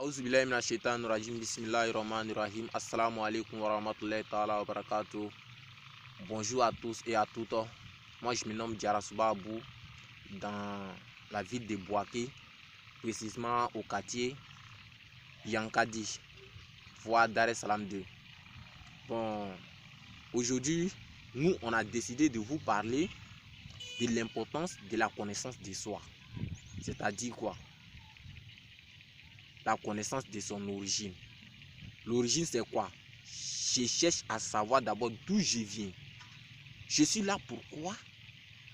Auzubillahi minash shaitanir rajim. Bismillahirrahmanirrahim. Assalamu alaikum wa rahmatullahi ta'ala wa barakatuh. Bonjour à tous et à toutes. Moi je me nomme Diarra Abou dans la ville de Bouaké, précisément au quartier Yankadi, voie Dar es Salaam 2. Bon, aujourd'hui, nous on a décidé de vous parler de l'importance de la connaissance de soi. C'est-à-dire quoi? La connaissance de son origine. L'origine c'est quoi? Je cherche à savoir d'abord d'où je viens. Je suis là pourquoi?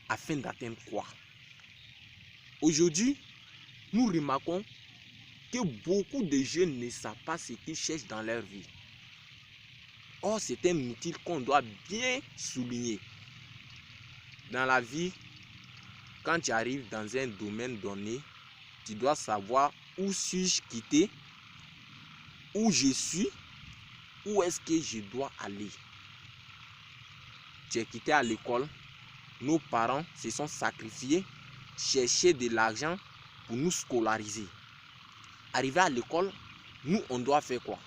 Afin d'atteindre quoi? Aujourd'hui, nous remarquons que beaucoup de jeunes ne savent pas ce qu'ils cherchent dans leur vie. Or, c'est un outil qu'on doit bien souligner. Dans la vie, quand tu arrives dans un domaine donné, tu dois savoir où suis-je quitté, où je suis, où est-ce que je dois aller. Tu es quitté à l'école, nos parents se sont sacrifiés, chercher de l'argent pour nous scolariser. Arrivé à l'école, nous on doit faire quoi?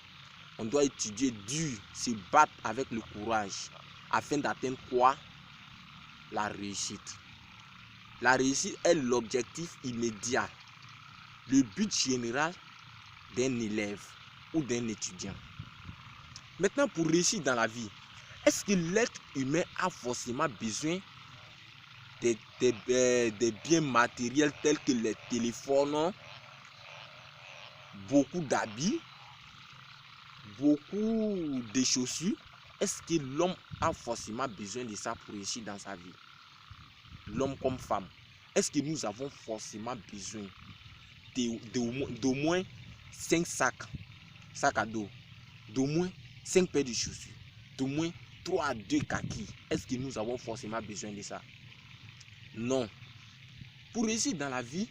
On doit étudier dur, se battre avec le courage, afin d'atteindre quoi? La réussite. La réussite est l'objectif immédiat, le but général d'un élève ou d'un étudiant. Maintenant, pour réussir dans la vie, est-ce que l'être humain a forcément besoin des biens matériels tels que les téléphones, beaucoup d'habits, beaucoup de chaussures? Est-ce que l'homme a forcément besoin de ça pour réussir dans sa vie? L'homme comme femme, est-ce que nous avons forcément besoin d'au moins 5 sacs à dos, d'au moins 5 paires de chaussures, d'au moins 3 à 2 kakis? Est-ce que nous avons forcément besoin de ça? Non. Pour réussir dans la vie,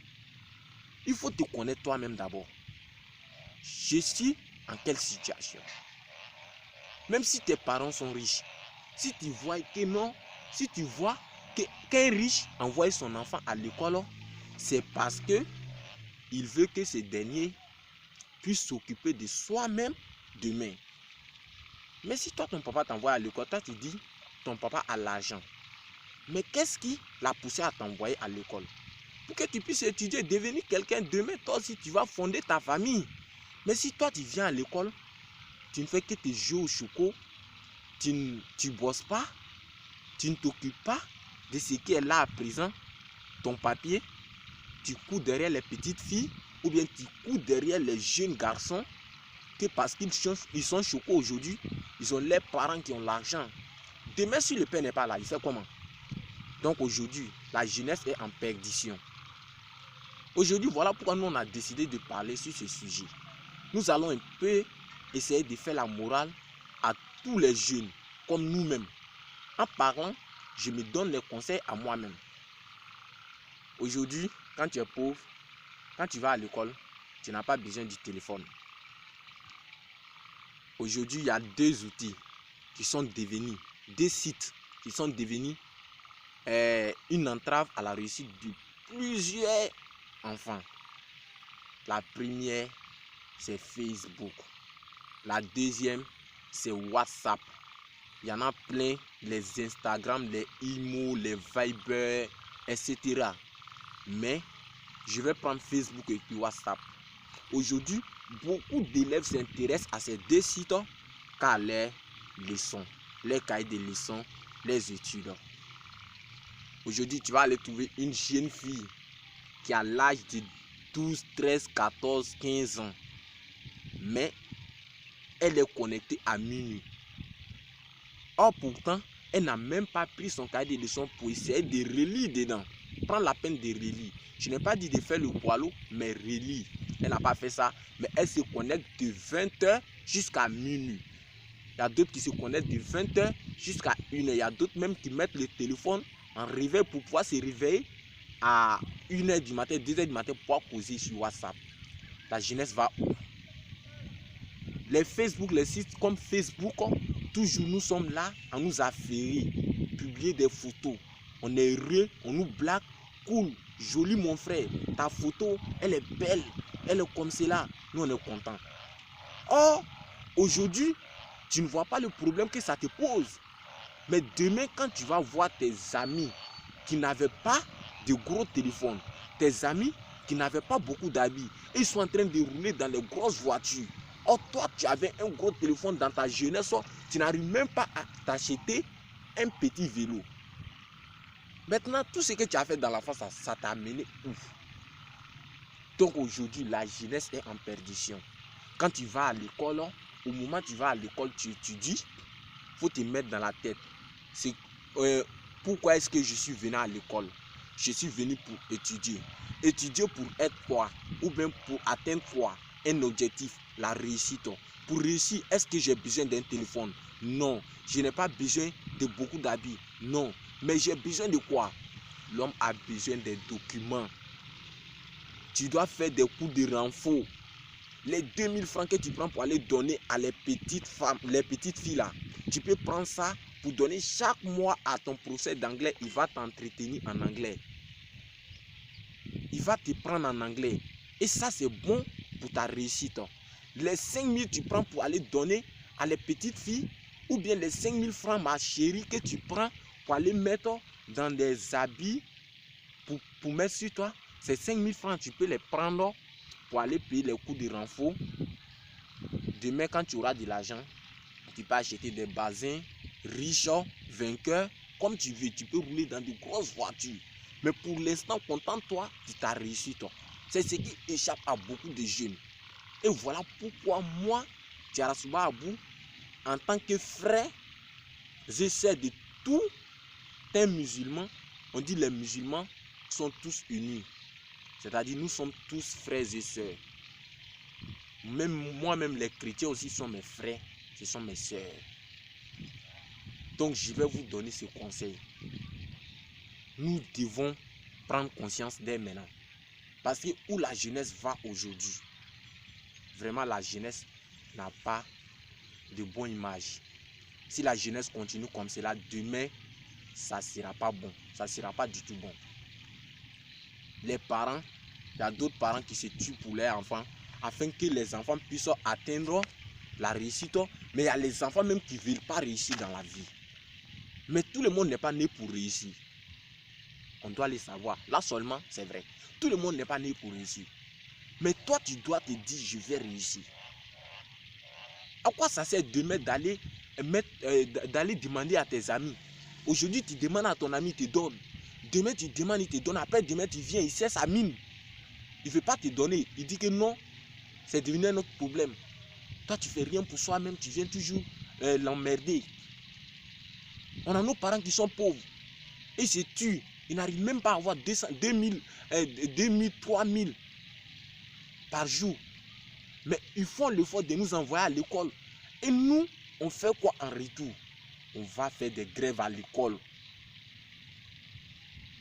il faut te connaître toi-même d'abord. Je suis en quelle situation? Même si tes parents sont riches, si tu vois que non, si tu vois qu'un riche envoie son enfant à l'école, c'est parce que il veut que ce dernier puisse s'occuper de soi-même demain. Mais si toi, ton papa t'envoie à l'école, toi tu dis, ton papa a l'argent. Mais qu'est-ce qui l'a poussé à t'envoyer à l'école? Pour que tu puisses étudier, devenir quelqu'un demain, toi aussi tu vas fonder ta famille. Mais si toi tu viens à l'école, tu ne fais que te jouer au choco, tu ne bosses pas, tu ne t'occupes pas de ce qui est là à présent, ton papier, tu cours derrière les petites filles ou bien tu cours derrière les jeunes garçons que parce qu'ils sont chocos aujourd'hui, ils ont leurs parents qui ont l'argent. Demain, si le père n'est pas là, il fait comment? Donc aujourd'hui, la jeunesse est en perdition. Aujourd'hui, voilà pourquoi nous on a décidé de parler sur ce sujet. Nous allons un peu essayer de faire la morale à tous les jeunes comme nous-mêmes. En parlant, je me donne les conseils à moi-même. Aujourd'hui, quand tu es pauvre, quand tu vas à l'école, tu n'as pas besoin du téléphone. Aujourd'hui, il y a deux outils qui sont devenus, des sites qui sont devenus une entrave à la réussite de plusieurs enfants. La première, c'est Facebook. La deuxième, c'est WhatsApp. Il y en a plein, les Instagram, les Imo, les Viber, etc. Mais je vais prendre Facebook et puis WhatsApp. Aujourd'hui, beaucoup d'élèves s'intéressent à ces deux sites car les leçons, les cahiers de leçons, les études. Aujourd'hui, tu vas aller trouver une jeune fille qui a l'âge de 12, 13, 14, 15 ans. Mais elle est connectée à minuit. Or pourtant, elle n'a même pas pris son cahier de leçons pour essayer de relire dedans. Prendre la peine de relire. Je n'ai pas dit de faire le poilu, mais relire. Elle n'a pas fait ça, mais elle se connecte de 20h jusqu'à minuit. Il y a d'autres qui se connectent de 20h jusqu'à 1h. Il y a d'autres même qui mettent le téléphone en réveil pour pouvoir se réveiller à 1h du matin, 2h du matin pour pouvoir causer sur WhatsApp. La jeunesse va où? Les Facebook, les sites comme Facebook, toujours nous sommes là à nous affairer, publier des photos. On est heureux, on nous blague, cool, joli mon frère, ta photo, elle est belle, elle est comme cela. nous on est content. Or, aujourd'hui, tu ne vois pas le problème que ça te pose. Mais demain, quand tu vas voir tes amis qui n'avaient pas de gros téléphones, tes amis qui n'avaient pas beaucoup d'habits, et ils sont en train de rouler dans les grosses voitures. Or, toi, tu avais un gros téléphone dans ta jeunesse, tu n'arrives même pas à t'acheter un petit vélo. Maintenant, tout ce que tu as fait dans la France, ça t'a amené où? Donc aujourd'hui, la jeunesse est en perdition. Quand tu vas à l'école, au moment où tu vas à l'école, tu étudies, il faut te mettre dans la tête. C'est pourquoi est-ce que je suis venu à l'école? Je suis venu pour étudier. Étudier pour être quoi? Ou bien pour atteindre quoi? Un objectif, la réussite. Pour réussir, est-ce que j'ai besoin d'un téléphone? Non. Je n'ai pas besoin de beaucoup d'habits. Non. Mais j'ai besoin de quoi? L'homme a besoin des documents. Tu dois faire des cours de renfort. Les 2000 francs que tu prends pour aller donner à les petites femmes, les petites filles là, tu peux prendre ça pour donner chaque mois à ton professeur d'anglais. Il va t'entretenir en anglais. Il va te prendre en anglais. Et ça, c'est bon pour ta réussite. Les 5000 que tu prends pour aller donner à les petites filles, ou bien les 5000 francs, ma chérie, que tu prends pour aller mettre dans des habits pour mettre sur toi, ces 5000 francs, tu peux les prendre pour aller payer les coûts de renfort. Demain, quand tu auras de l'argent, tu peux acheter des basins riches, vainqueurs, comme tu veux. Tu peux rouler dans de grosses voitures. Mais pour l'instant, contente-toi de ta réussite. C'est ce qui échappe à beaucoup de jeunes. Et voilà pourquoi moi, Tiarasuba Abou, en tant que frère, j'essaie de tout un musulman. On dit les musulmans sont tous unis. C'est-à-dire nous sommes tous frères et sœurs. Même moi-même, les chrétiens aussi sont mes frères, ce sont mes sœurs. Donc je vais vous donner ce conseil. Nous devons prendre conscience dès maintenant. Parce que où la jeunesse va aujourd'hui, vraiment la jeunesse n'a pas de bonne image. Si la jeunesse continue comme cela, demain, ça ne sera pas bon. Ça ne sera pas du tout bon. Les parents, il y a d'autres parents qui se tuent pour leurs enfants afin que les enfants puissent atteindre la réussite. Mais il y a les enfants même qui ne veulent pas réussir dans la vie. Mais tout le monde n'est pas né pour réussir. On doit le savoir. Là seulement, c'est vrai. Tout le monde n'est pas né pour réussir. Mais toi, tu dois te dire, je vais réussir. À quoi ça sert demain d'aller demander à tes amis? Aujourd'hui, tu demandes à ton ami, il te donne. Demain, tu demandes, il te donne. Après, demain, tu viens, il sait sa mine. Il ne veut pas te donner. Il dit que non, c'est devenu un autre problème. Toi, tu ne fais rien pour soi-même. Tu viens toujours l'emmerder. On a nos parents qui sont pauvres. Ils se tuent. Ils n'arrivent même pas à avoir 2000, 3000 par jour. Mais ils font l'effort de nous envoyer à l'école. Et nous, on fait quoi en retour? On va faire des grèves à l'école.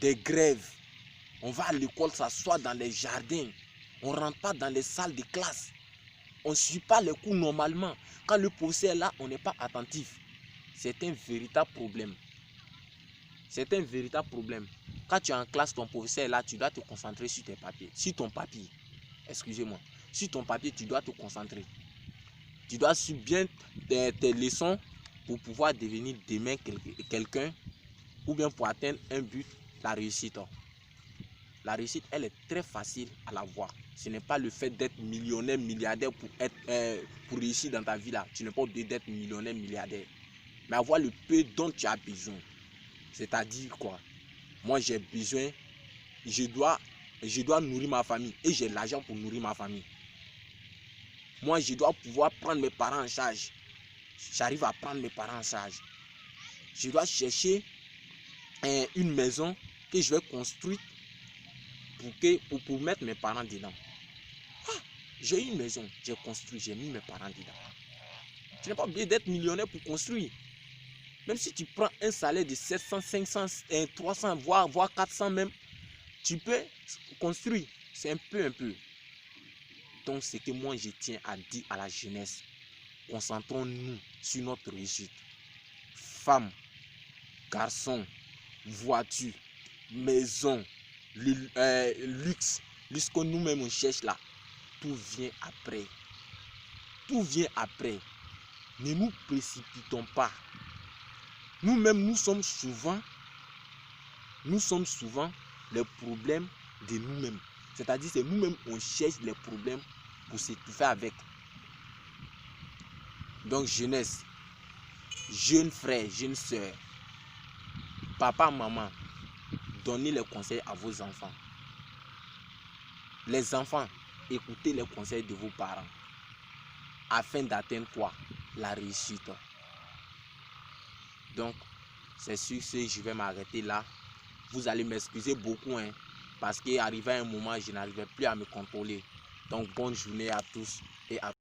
Des grèves. On va à l'école s'asseoir dans les jardins. On ne rentre pas dans les salles de classe. On ne suit pas les cours normalement. Quand le professeur est là, on n'est pas attentif. C'est un véritable problème. C'est un véritable problème. Quand tu es en classe, ton professeur est là, tu dois te concentrer sur tes papiers. Sur ton papier. Excusez-moi. Sur ton papier, tu dois te concentrer. Tu dois suivre bien tes leçons pour pouvoir devenir demain quelqu'un ou bien pour atteindre un but, la réussite. La réussite, elle est très facile à la voir. Ce n'est pas le fait d'être millionnaire, milliardaire pour réussir dans ta vie là. Tu n'es pas obligé d'être millionnaire, milliardaire. Mais avoir le peu dont tu as besoin. C'est-à-dire quoi? Moi, j'ai besoin, je dois nourrir ma famille et j'ai l'argent pour nourrir ma famille. Moi, je dois pouvoir prendre mes parents en charge. J'arrive à prendre mes parents en charge. Je dois chercher une maison que je vais construire pour mettre mes parents dedans. Ah, j'ai une maison, j'ai construit, j'ai mis mes parents dedans. Tu n'es pas obligé d'être millionnaire pour construire. Même si tu prends un salaire de 700, 500, 300, voire 400 même, tu peux construire. C'est un peu. Donc, ce que moi, je tiens à dire à la jeunesse, concentrons-nous sur notre réussite. Femmes, garçons, voitures, maisons, luxe que nous-mêmes on cherche là. tout vient après. Tout vient après. Ne nous précipitons pas. Nous-mêmes, nous sommes souvent les problèmes de nous-mêmes. C'est-à-dire, c'est nous-mêmes, on cherche les problèmes pour s'étouffer avec. Donc, jeunesse, jeunes frères, jeunes sœurs, papa, maman, donnez les conseils à vos enfants. Les enfants, écoutez les conseils de vos parents afin d'atteindre quoi? La réussite. Donc, c'est sur ce, je vais m'arrêter là. Vous allez m'excuser beaucoup, parce qu'arrivé à un moment, je n'arrivais plus à me contrôler. Donc, bonne journée à tous et à